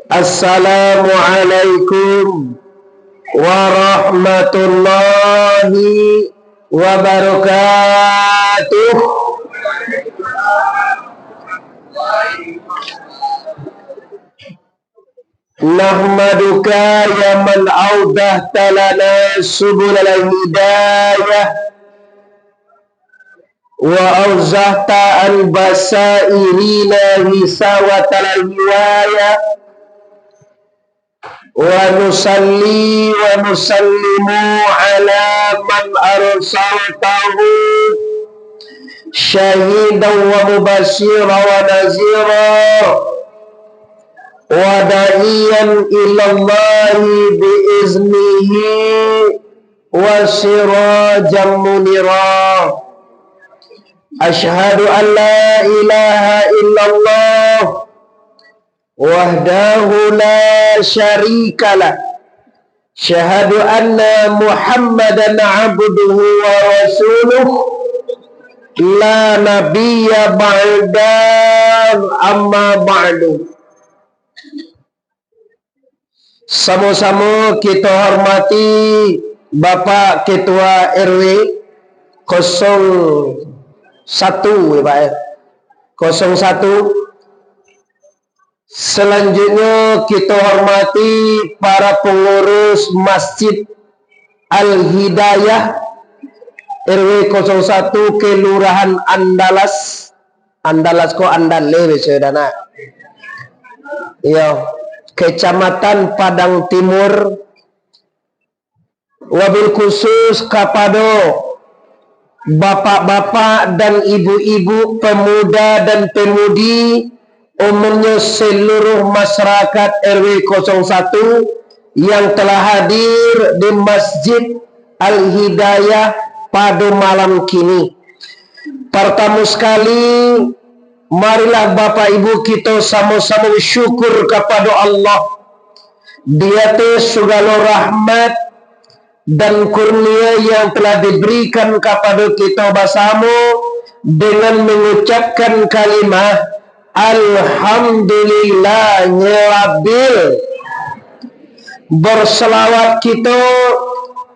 Assalamualaikum warahmatullahi wabarakatuh. Nahmaduka ya man awdahta lana subulal hidayah wa awzahta al-basairina hisawatal hiwayah wa nusalli wa nusallimu ala man arsaltahu syahidan wa mubashira wa nazira wa da'iyan ilallahi biiznihi wa sirajan munira. Ashhadu an la ilaha illallah wahdahu la syarikalah, syahadu anna Muhammadan abduhu wa rasuluh, la nabiyya ba'da amma ba'du. Sama-sama kita hormati Bapak Ketua RW 01 ya Pak, 01. Selanjutnya kita hormati para pengurus Masjid Al-Hidayah RW 01 Kelurahan Andalas. Andalas kok Andale saudara. Ya, Kecamatan Padang Timur. Wabil khusus kepada bapak-bapak dan ibu-ibu, pemuda dan pemudi, umumnya seluruh masyarakat RW 01 yang telah hadir di Masjid Al-Hidayah pada malam kini. Pertama sekali, marilah Bapak Ibu kita sama-sama bersyukur kepada Allah. Dia itu segala rahmat dan kurnia yang telah diberikan kepada kita bersama dengan mengucapkan kalimah Alhamdulillahirabbil. Berselawat kita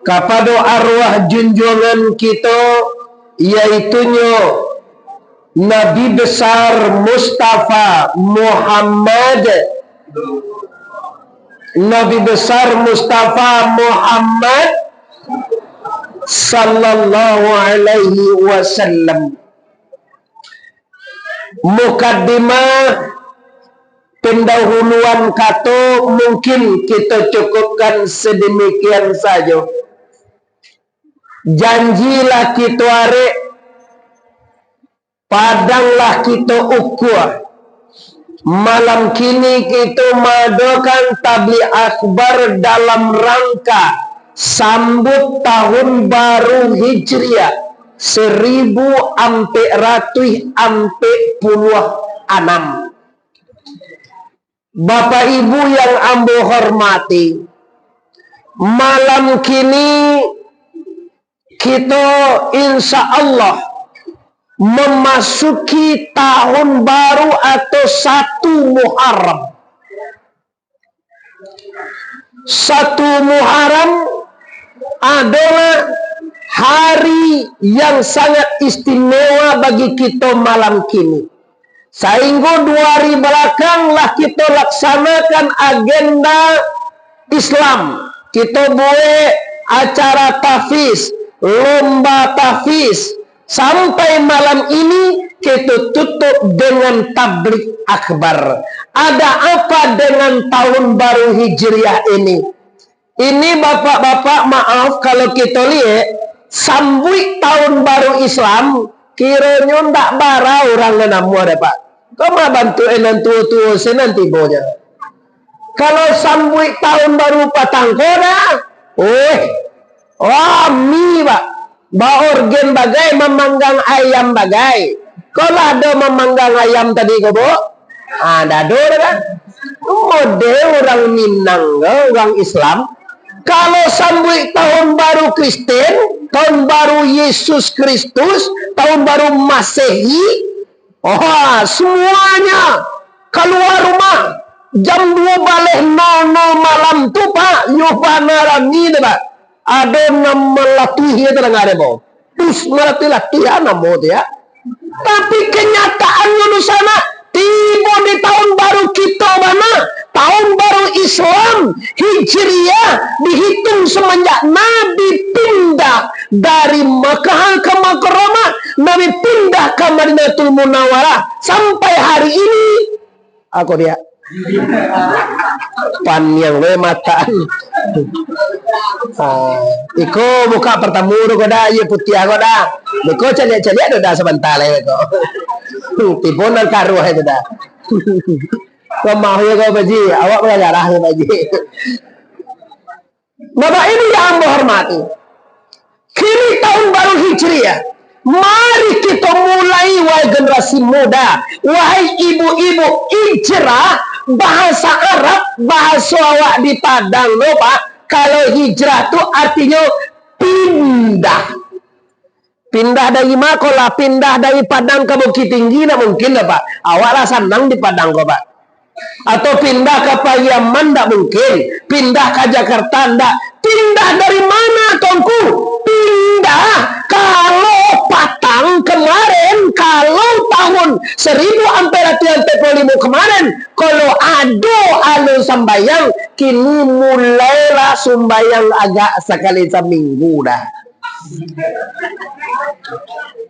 kepada arwah junjungan kita, yaitunya Nabi besar Mustafa Muhammad, Nabi besar Mustafa Muhammad sallallahu alaihi wasallam. Mukaddimah pendahuluan kata mungkin kita cukupkan sedemikian saja. Janjilah kita arek, padanglah kita ukur. Malam kini kita mengadakan tabligh akbar dalam rangka sambut tahun baru Hijriah 1446. Bapak Ibu yang ambo hormati, malam kini kita insya Allah memasuki tahun baru atau 1 Muharram. 1 Muharram adalah hari yang sangat istimewa bagi kita malam kini. Sehingga 2 hari belakanglah kita laksanakan agenda Islam. Kita buat acara tahfiz, lomba tahfiz. Sampai malam ini kita tutup dengan tabligh akbar. Ada apa dengan tahun baru Hijriah ini? Ini bapak-bapak maaf kalau kita lihat sambut tahun baru Islam, kiranya ndak bara orang namu ada Pak. Kau mau bantu enan tua-tua senanti bonya. Kalau sambut tahun baru Patangkoda, mi Pak. Ba organ bagai memanggang ayam bagai. Kalau ada memanggang ayam tadi kau bo, ada kan? Model orang Minang, orang Islam. Kalau sambut tahun baru Kristen, tahun baru Yesus Kristus, tahun baru Masehi, semuanya keluar rumah jam 2 balik 00 malam tu Pak, Yufana Rami tu Pak. Ada nama latih itu nggak ada mau. Terus melatih latihan namo tu ya. Tapi kenyataannya di sana tiba di tahun baru kita mana? Tahun baru Islam Hijriah dihitung semenjak Nabi pindah dari Makkah ke Makromah, Nabi pindah ke Madinatul Munawwarah sampai hari ini. Aku dia pan yang le mataan. Iko buka pertemu do koda ye putih aku dah. Iko celiak-celiak do dah sebentar le ko. Tipon nang karuh itu dah. Kau mau ya kau baji, awak mengajarah ya baji. Bapak ini yang menghormati. Kini tahun baru Hijriah. Mari kita mulai wahai generasi muda, wahai ibu-ibu hijrah. Bahasa Arab, bahasa awak di Padang loh Pak. Kalau hijrah itu artinya pindah. Pindah dari Makola, pindah dari Padang ke Bukit Tinggi, nah mungkin lah Pak. Awaklah senang di Padang kok Pak. Atau pindah ke Pariaman, tak mungkin. Pindah ke Jakarta, tak. Pindah dari mana tuanku? Pindah kalau Patang kemarin, kalau tahun 1445 kemarin, kalau ada alu sembayang, kini mulailah sembayang agak sekali seminggu dah.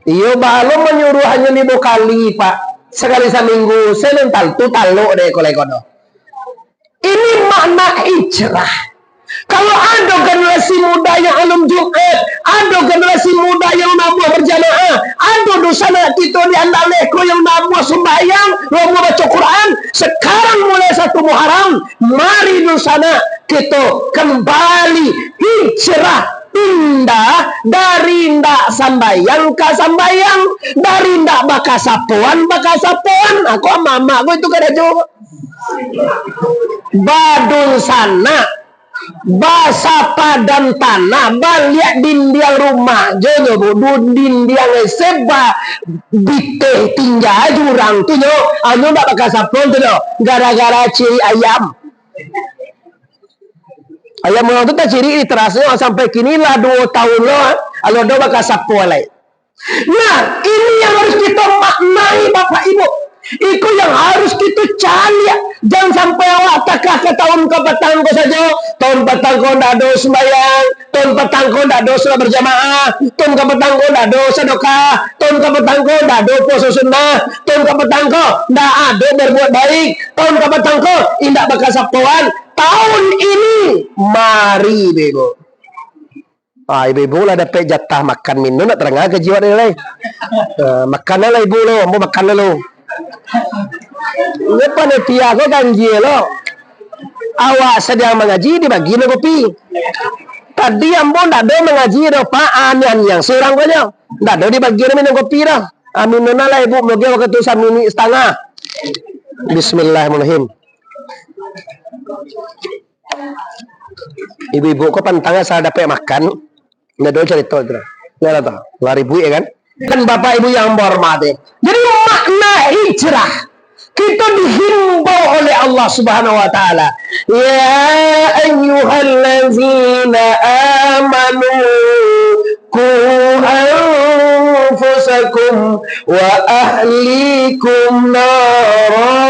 Iyo balong menyuruh hanya 5 kali Pak, sekali seminggu. Semental tu taluk deh kolego-kolego. Ini makna hijrah. Kalau ada generasi muda yang alum Jumat, ada generasi muda yang nabuh berjamaah, ada dosa kita di andaleko yang nabuh sembahyang, nabuh baca Quran. Sekarang mulai 1 Muharram, mari dosana kita kembali hijrah, pindah dari ndak sambayang ke sambayang, dari ndak bakasapuan. Aku mama aku itu kada juga badun sana bahasa padan tanah balik dindiang rumah jono bodoh dindiang seba bite tinggal jurang tu yo anu ndak bakasapuan tu gara-gara ciri ayam orang tu tak ciri literasinya sampai kini lah 2 tahun loh. Kalau ada bakal sapu lagi. Nah, ini yang harus kita maknai Bapak Ibu. Itu yang harus kita cari. Jangan sampai awak takah ke tahun ke petang ko saja. Tahun petang ko ndak ada sembahyang, tahun petang ko ndak ada salat berjamaah, tahun ke petang ko ndak ada sedekah, tahun ke petang ko ndak ada puasa sunnah, tahun ke petang ko ndak ada berbuat baik, tahun ke petang ko indak bakal sapuan. Tahun ini mari bebo. Ibu lah dapat jatah makan minum nak terang ke jiwa dia lah. Makan lah ibu lo, mau makan lo. Ini panitia kau janji lo. Awak sedang mengaji dibagi lo kopi. Tadi ambo ndak ada mengaji do Pak yang seorang saja. Ndak ada dibagi minum kopi dah. Minum lah ibu, mungkin waktu samini setengah. Bismillahirrahmanirrahim. Ibu-ibu kok pantangnya saya dapat makan nggak ada cerita itu nggak ada 2000 ya kan Bapak Ibu yang hormati. Jadi makna hijrah kita dihimbau oleh Allah Subhanahu wa taala, ya ayyuhallazina amanu qu anfusakum wa ahlikum nara.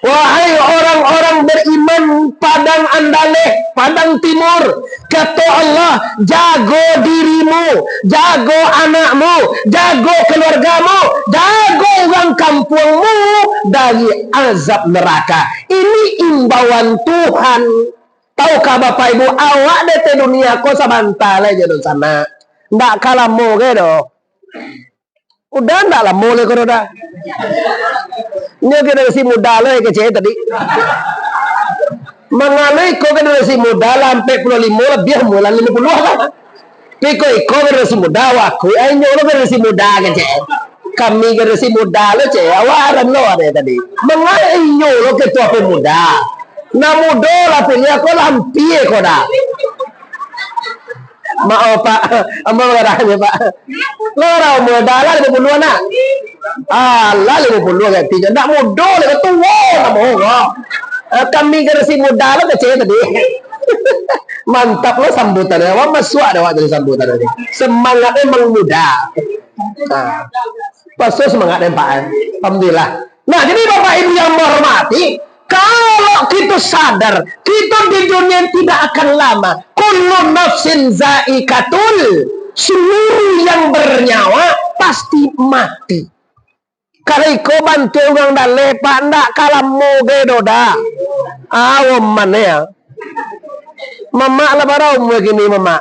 Wahai orang-orang beriman Padang Andaleh, Padang Timur, kata Allah, jago dirimu, jago anakmu, jago keluargamu, jago orang kampungmu dari azab neraka. Ini imbauan Tuhan. Tahukah Bapak Ibu, awak di dunia kau sebentar aja di sana. Ndak kalah mau ke do. Udah ndak lah mau le kau dah. Ini generasi muda lah yang kecil tadi. Mengalih kau generasi muda sampai 45 lebih mulai 50 lah. Tapi kau generasi muda waku, ayo lo generasi muda kecil. Kami generasi muda lo cek, awaran lo ada tadi. Mengalih lo ketua pemuda. Nah muda lah pilih aku lampi kau dah. Maaf Pak, amba mengarahnya Pak. Lo orang muda lah 50 anak. Allah 50 kan tiga. Nak muda lah tua kok. Kami generasi muda lo kecil tadi. Mantap lo sambutannya. Wah masuk ada waktu sambutan tadi. Semangatnya emang muda. Nah, pasti semangatnya Pak. Alhamdulillah. Nah, jadi Bapak Ibu yang menghormati, kalau kita sadar, kita di dunia tidak akan lama. Kullu nafsin zaikatul. Seluruh yang bernyawa pasti mati. Kalau iko bantu orang dah pak ndak kalam moge doda. Awam mana ya? Mama lah barau begini mama.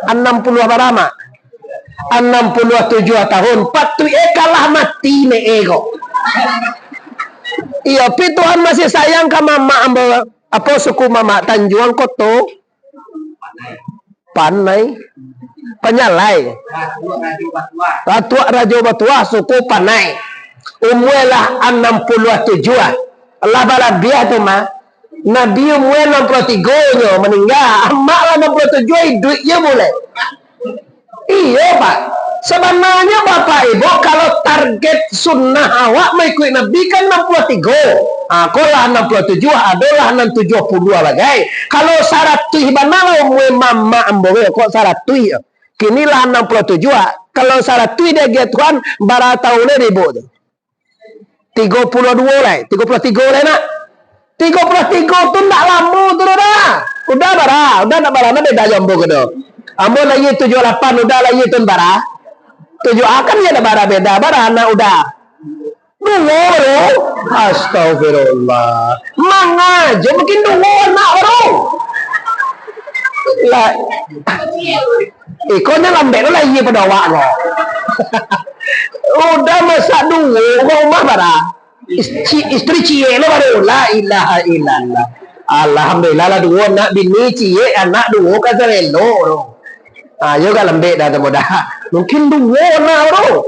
60 barama. 67 tahun. Patu kalah mati ne ego. Iya, pi Tuhan masih sayang ke mama ambo. Apa suku mama Tanjuang Koto? Panai. Penyalai. Ratua Rajo Batua suku Panai. Umwelah 67. Allah balad dia tu mah. Nabi umwe 63 nya meninggal. Emak lah 67 duitnya boleh. Iya Pak. Sebenarnya Bapak Ibu kalau target sunnah awak mengikut Nabi kan 63. Aku lah 67, adalah 70 bagai. Kalau syarat tuh mana umwe mama ambowe kok syarat tuh ya. Kini lah 67. Kalau syarat tuh dia Tuhan bara tahunnya ribu. 32 lah, 33 lah nak. 33 tu nak lama tu dah. Udah nak bara nak beda jambu kedo. Ambo lagi 78 udah lagi tu bara. 7 akan ya ada bara beda bara anak udah. Dua astagfirullah. Mangajo mungkin dua nak orang. Lah ikonnya lambek lah iya pada awak lo. Udah masa dulu rumah bara. Istri cie lo baru la ilaha illallah. Alhamdulillah lah dua nak bini cie anak dua kan serelo. Ayo kan lembek dah mudah. Mungkin dua nak lo.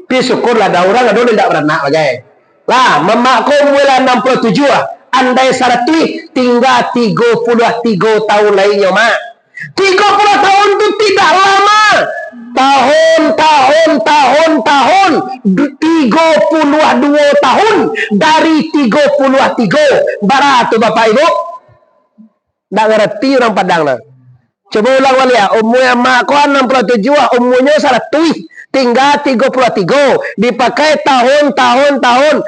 Pi syukurlah ada orang ada tidak beranak bagai. Lah mamaku mulai 67. Andai saratui tinggal 33 tahun lainnya mak. 30 tahun itu tidak lama. Tahun 32 tahun dari 33. Barat tu Bapak Ibu. Tak ngerti orang Padang lah. Coba ulang wali ya. Umurnya mak kau 67, umurnya saratui. Tinggal 33. Dipakai tahun.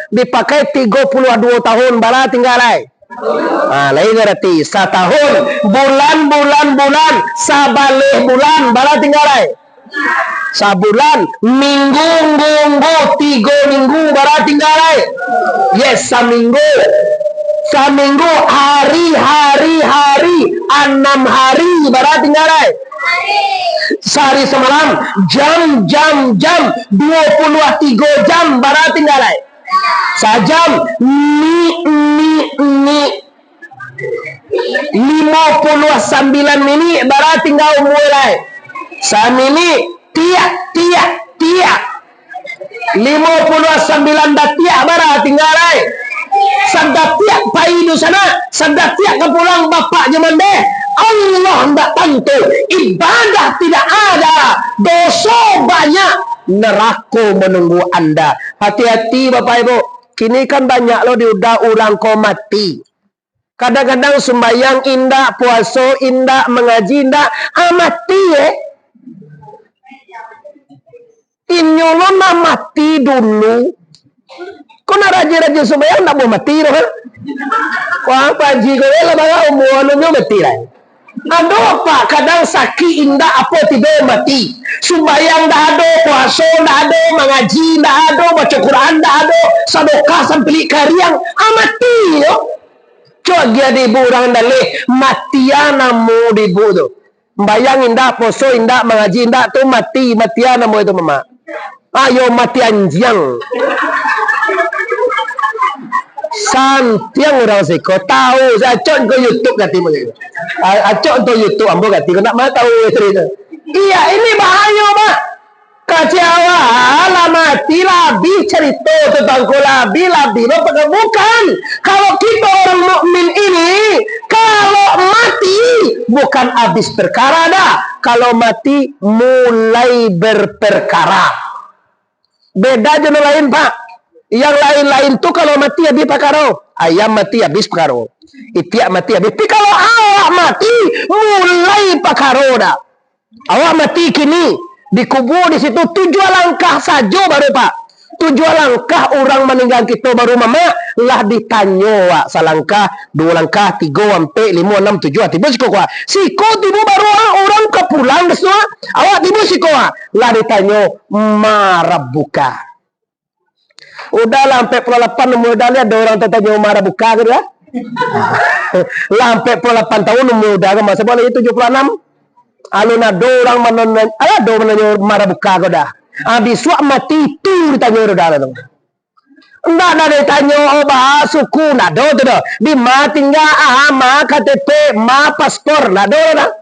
Dipakai 32 tahun. Barat tinggal lain. Lain ngerti. Setahun. Bulan. Sabaleh bulan. Barat tinggal lain. Sabulan. Minggu. 3 minggu. Barat tinggal lain. Yes, seminggu. Hari. 6 hari. Barat tinggal lain. Sehari semalam. Jam. 23 jam. Barat tinggal lain. Sajam. 59 minit. Barat tinggal mulai. Samini. Tiak. 59 datiak. Barat tinggal lain. Sadatiak paidu sana. Sadatiak ke pulang bapak zaman deh. Allah tidak tentu. Ibadah tidak ada. Dosa banyak. Neraka menunggu anda. Hati-hati Bapak Ibu. Kini kan banyak loh diudah orang kau mati. Kadang-kadang sembahyang indah, puasa indah, mengaji indah. Mati Inyulun mati dulu. Kau nak rajin-rajin sembahyang tak mau mati loh. Kau apa haji kau lah bangga umurnya mati lah. Ada apa? Kadang sakit indah apa tidak mati. Sumbayang dah ada, puasa dah ada, mengaji dah ada, baca Quran dah ada, sedekah sampai kariang, mati yo. Coba dia dibu orang dalih matiana mu dibu tu. Bayang indah, puasa indah, mengaji indah tu matiana mu itu mama. Ayo mati anjing. Santiang orang seko tahu saya acok ke YouTube kati begitu. Acok untuk YouTube ambo kati kau nak mana tahu cerita. Iya ini bahaya Pak. Kecewa lah mati labi cerita tentang labi bukan. Kalau kita orang mukmin ini kalau mati bukan habis perkara dah. Kalau mati mulai berperkara. Beda jenis lain Pak. Yang lain-lain tuh kalau mati habis pakaro. Ayam mati habis pakaro. Itiak mati habis. Tapi kalau awak mati mulai pakaro dah. Awak mati kini dikubur di situ 7 langkah saja baru Pak. 7 langkah orang meninggal kita baru mama lah ditanya wak salangkah 2 langkah 3 sampai 5 6 7 tiba siko kuah siko tiba baru orang ke pulang semua awak tiba siko lah ditanya marabuka udah lampai 48 muda lihat ada orang tanya marabuka gitu ya lampai 48 tahun muda kan masa boleh 76 alun ada orang menanya marabuka gitu dah habis wak mati itu ditanya udah dong. Enggak ada ditanya oh bahas suku nggak ada tuh di ma tinggal ma KTP ma paspor nggak ada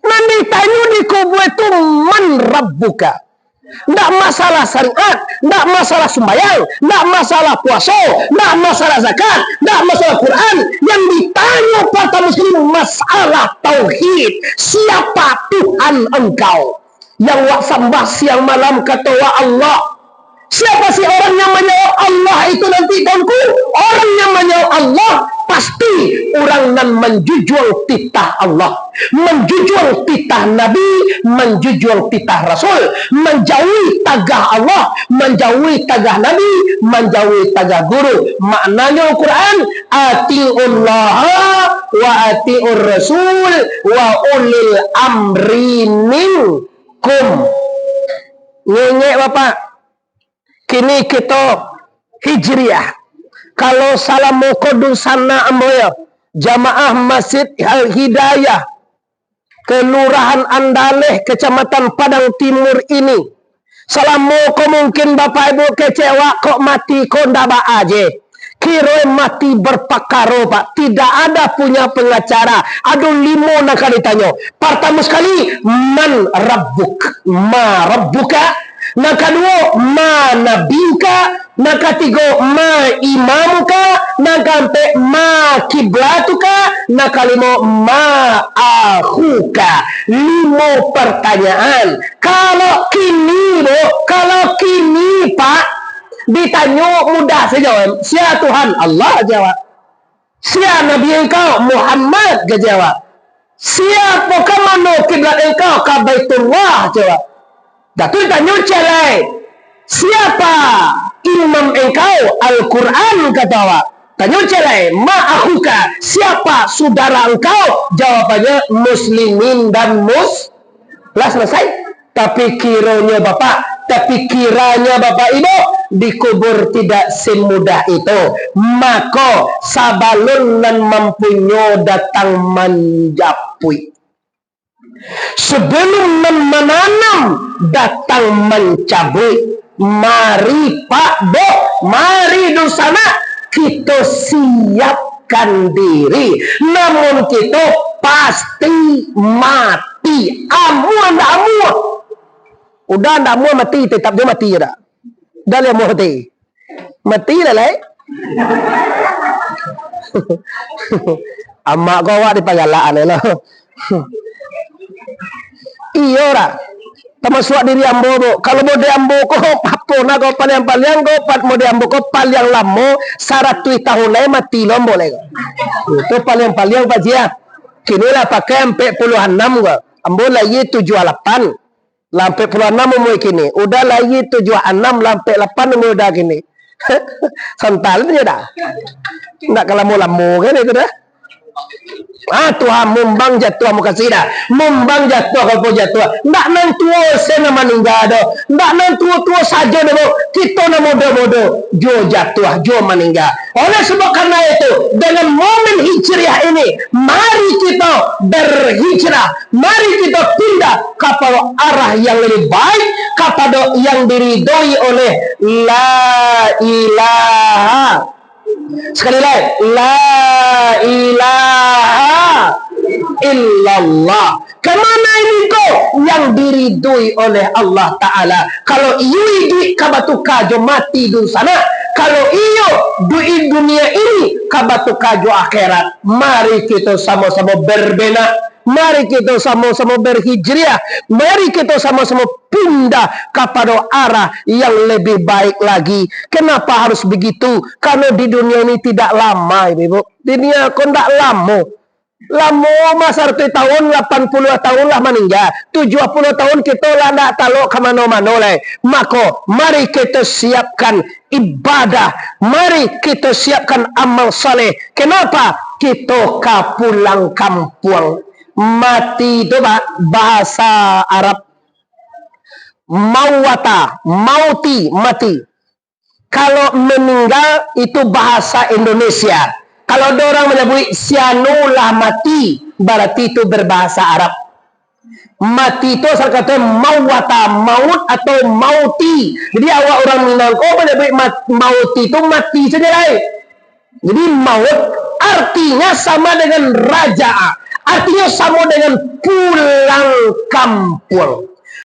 nanti tanya di kubur itu man rabbuka enggak masalah syariat enggak masalah sembahyang enggak masalah puasa enggak masalah zakat enggak masalah Quran yang ditanya para muslim masalah tauhid siapa Tuhan engkau yang wak sembah siang malam kata wa Allah. Siapa sih orang yang menjawab Allah itu nanti tuanku? Orang yang menjawab Allah pasti orang nan menjunjung titah Allah, menjunjung titah Nabi, menjunjung titah Rasul, menjauhi tagah Allah, menjauhi tagah Nabi, menjauhi tagah guru. Maknanya Al-Quran ati'ullah wa ati'ur Rasul wa ulil amri minkum. Ngengek Bapak kini kita hijriah kalau salam kodun sana amboya jamaah Masjid Al-Hidayah Kelurahan Andaleh Kecamatan Padang Timur ini salam mungkin Bapak Ibu kecewa kok mati kok ndaba aja kira mati berpakaro Pak tidak ada punya pengacara aduh 5 nak ditanya pertama sekali man rabbuk ma rabbuka nak kedua ma nabiyuka nak ketiga ma imamuka nak keempat ma kiblatuka nak kelima ma akhuka 5 pertanyaan kalau kini Pak ditanya mudah saja siapa Tuhan Allah jawab siapa Nabi engkau Muhammad jawab siapa kemana kiblat engkau ke Baitullah jawab datu ditanya celai siapa imam engkau Al-Quran kata awak tanya celai ma'ahuka siapa saudara engkau jawabannya muslimin dan lah selesai tapi kiranya Bapak Ibu dikubur tidak semudah itu maka sabalun dan mempunyai datang menjapui sebelum menanam datang mencabut mari Pak Bo mari dusana kita siapkan diri namun kita pasti mati amuan udah ndak mau mati tetap dia mati dah dah dia mau mati lah lai amak kau awak di pagalaan lah iya ora termasuk diri ambo kalau mau di ambo kau apa nak kau paling kau mau di ambo kau paling lama 100 tahun lai mati lo boleh itu paling Pak Jia kini lah pakai 46 kau ambo lagi 78 lampai 46 umur kini udah lagi 76 lampai 8 umur dah kini santalnya dah nggak kalau mau lamu kan itu dah Tuhan mumbang jatuh muka sida mumbang jatuh kalau jatuh nggak nantua sena meninggal do nggak nantua saja do kita na bodoh jo jatuh jo meninggal oleh sebab karena itu dengan momen hijriah ini mari kita berhijrah mari kita pindah kepada arah yang lebih baik kepada yang diridhoi oleh la ilaha sekali lagi la ilaha illallah kemana ini kau yang diridui oleh Allah Ta'ala kalau iyo di kabatu kajo mati di sana kalau iyo di dunia ini kabatu kajo akhirat mari kita sama-sama berbenah mari kita sama-sama berhijriah mari kita sama-sama berpindah kepada arah yang lebih baik lagi. Kenapa harus begitu? Karena di dunia ini tidak lama, Ibu. Dunia kok tidak lama. Lama masa 1 tahun, 80 tahun lah meninggal. 70 tahun kita lah tidak tahu kemana-mana lah. Maka mari kita siapkan ibadah. Mari kita siapkan amal saleh. Kenapa? Kita pulang kampung. Mati itu bahasa Arab. Mawata, mauti, mati. Kalau meninggal itu bahasa Indonesia. Kalau ada orang menyebut sianulah mati, berarti itu berbahasa Arab. Mati itu asal kata mawata, maut atau mauti. Jadi awak orang Minang menyebut mauti itu mati saja lah. Jadi maut artinya sama dengan raja, artinya sama dengan pulang kampung.